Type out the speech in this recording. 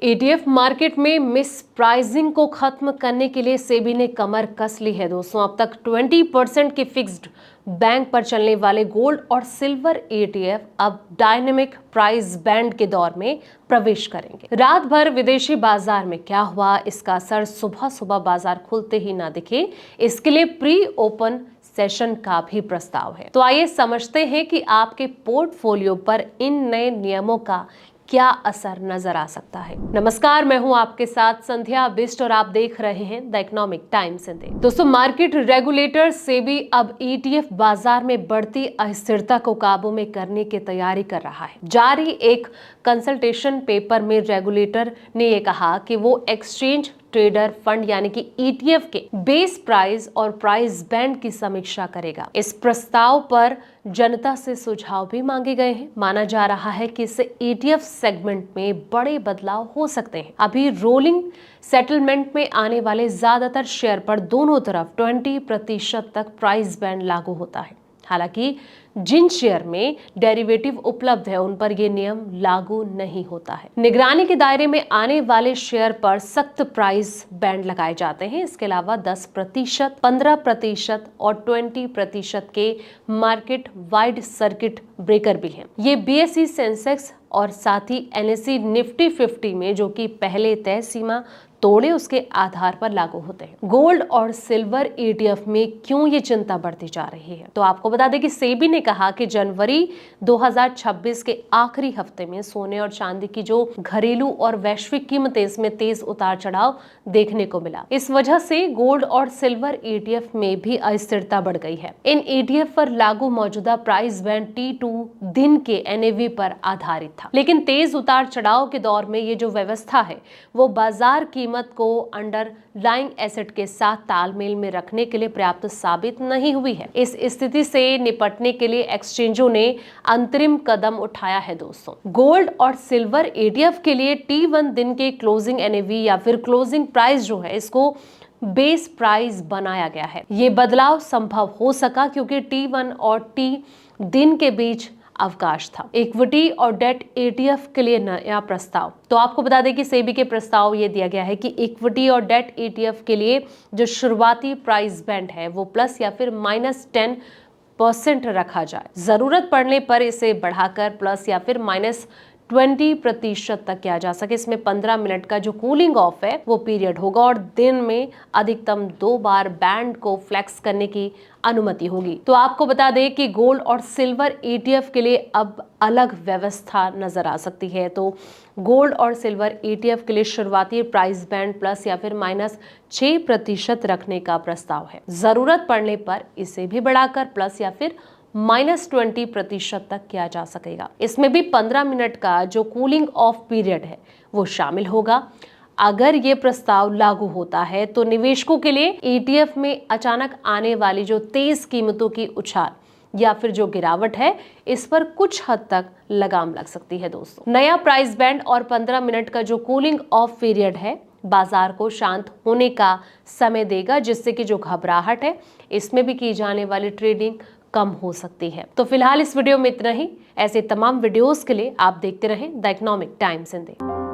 ETF market में miss pricing को खत्म करने के लिए सेबी ने कमर कस ली है दोस्तों। अब तक 20% के फिक्स्ड बैंक पर चलने वाले गोल्ड और सिल्वर ईटीएफ अब डायनेमिक प्राइस बैंड के दौर में प्रवेश करेंगे। रात भर विदेशी बाजार में क्या हुआ, इसका असर सुबह सुबह बाजार खुलते ही ना दिखे, इसके लिए प्री ओपन सेशन का भी प्रस्ताव है। तो आइए समझते हैं कि आपके पोर्टफोलियो पर इन नए नियमों का क्या असर नजर आ सकता है। नमस्कार, मैं हूं आपके साथ संध्या बिष्ट और आप देख रहे हैं द इकोनॉमिक टाइम्स हिंदी। दोस्तों, मार्केट रेगुलेटर सेबी अब ईटीएफ बाजार में बढ़ती अस्थिरता को काबू में करने की तैयारी कर रहा है। जारी एक कंसल्टेशन पेपर में रेगुलेटर ने यह कहा कि वो एक्सचेंज ट्रेडर फंड यानी कि ईटीएफ के बेस प्राइस और प्राइस बैंड की समीक्षा करेगा। इस प्रस्ताव पर जनता से सुझाव भी मांगे गए हैं। माना जा रहा है कि इससे ईटीएफ सेगमेंट में बड़े बदलाव हो सकते हैं। अभी रोलिंग सेटलमेंट में आने वाले ज्यादातर शेयर पर दोनों तरफ 20% तक प्राइस बैंड लागू होता है। हालांकि जिन शेयर में डेरिवेटिव उपलब्ध है उन पर यह नियम लागू नहीं होता है। निगरानी के दायरे में आने वाले शेयर पर सख्त प्राइस बैंड लगाए जाते हैं। इसके अलावा 10%, 15% और 20% के मार्केट वाइड सर्किट ब्रेकर भी हैं। ये बीएसई सेंसेक्स और साथ ही एनएसई निफ्टी 50 में जो कि पहले तय सीमा तोड़े उसके आधार पर लागू होते हैं। गोल्ड और सिल्वर ईटीएफ में क्यों ये चिंता बढ़ती जा रही है, तो आपको बता दें कि सेबी ने कहा कि जनवरी 2026 के आखिरी हफ्ते में सोने और चांदी की जो घरेलू और वैश्विक कीमतें इसमें तेज उतार चढ़ाव देखने को मिला। इस वजह से गोल्ड और सिल्वर ईटीएफ में भी अस्थिरता बढ़ गई है। इन ईटीएफ पर लागू मौजूदा प्राइस बैंड T2 दिन के एनएवी पर आधारित था, लेकिन तेज उतार चढ़ाव के दौर में ये जो व्यवस्था है वो बाजार कीमत को अंडरलाइंग एसेट के साथ तालमेल में रखने के लिए पर्याप्त साबित नहीं हुई है। इस स्थिति से निपटने के लिए एक्सचेंजों ने अंतरिम कदम उठाया है दोस्तों। गोल्ड और सिल्वर ईटीएफ के लिए T1 दिन के क्लोजिंग एनएवी या फिर क्लोजिंग प्राइस जो है इसको बेस प्राइस बनाया गया है। ये बदलाव संभव हो सका क्योंकि T1 और T दिन के बीच अवकाश था। इक्विटी और डेट ईटीएफ के लिए नया प्रस्ताव। तो आपको बता दें कि सेबी के प्रस्ताव ये दिया गया है कि इक्विटी और डेट ईटीएफ के लिए जो शुरुआती प्राइस बैंड है वो प्लस या फिर -10% रखा जाए। जरूरत पड़ने पर इसे बढ़ाकर प्लस या फिर -20% तक किया जा सके। इसमें 15 मिनट का जो कूलिंग ऑफ है वो पीरियड होगा और दिन में अधिकतम 2 बार बैंड को फ्लेक्स करने की अनुमति होगी। तो आपको बता दें कि गोल्ड और सिल्वर ईटीएफ के लिए अब अलग व्यवस्था नजर आ सकती है। तो गोल्ड और सिल्वर ईटीएफ के लिए शुरुआती प्राइस बैंड प्लस या फिर -6% रखने का प्रस्ताव है। जरूरत पड़ने पर इसे भी बढ़ाकर प्लस या फिर -20% तक किया जा सकेगा। इसमें भी 15 मिनट का जो कूलिंग ऑफ पीरियड है वो शामिल होगा। अगर ये प्रस्ताव लागू होता है तो निवेशकों के लिए ईटीएफ में अचानक आने वाली जो तेज कीमतों की उछाल या फिर जो गिरावट है इस पर कुछ हद तक लगाम लग सकती है दोस्तों। नया प्राइस बैंड और 15 मिनट का जो कूलिंग ऑफ पीरियड है बाजार को शांत होने का समय देगा, जिससे कि जो घबराहट है इसमें भी की जाने वाली ट्रेडिंग कम हो सकती है। तो फिलहाल इस वीडियो में इतना ही। ऐसे तमाम वीडियोस के लिए आप देखते रहें द इकोनॉमिक टाइम्स हिंदी।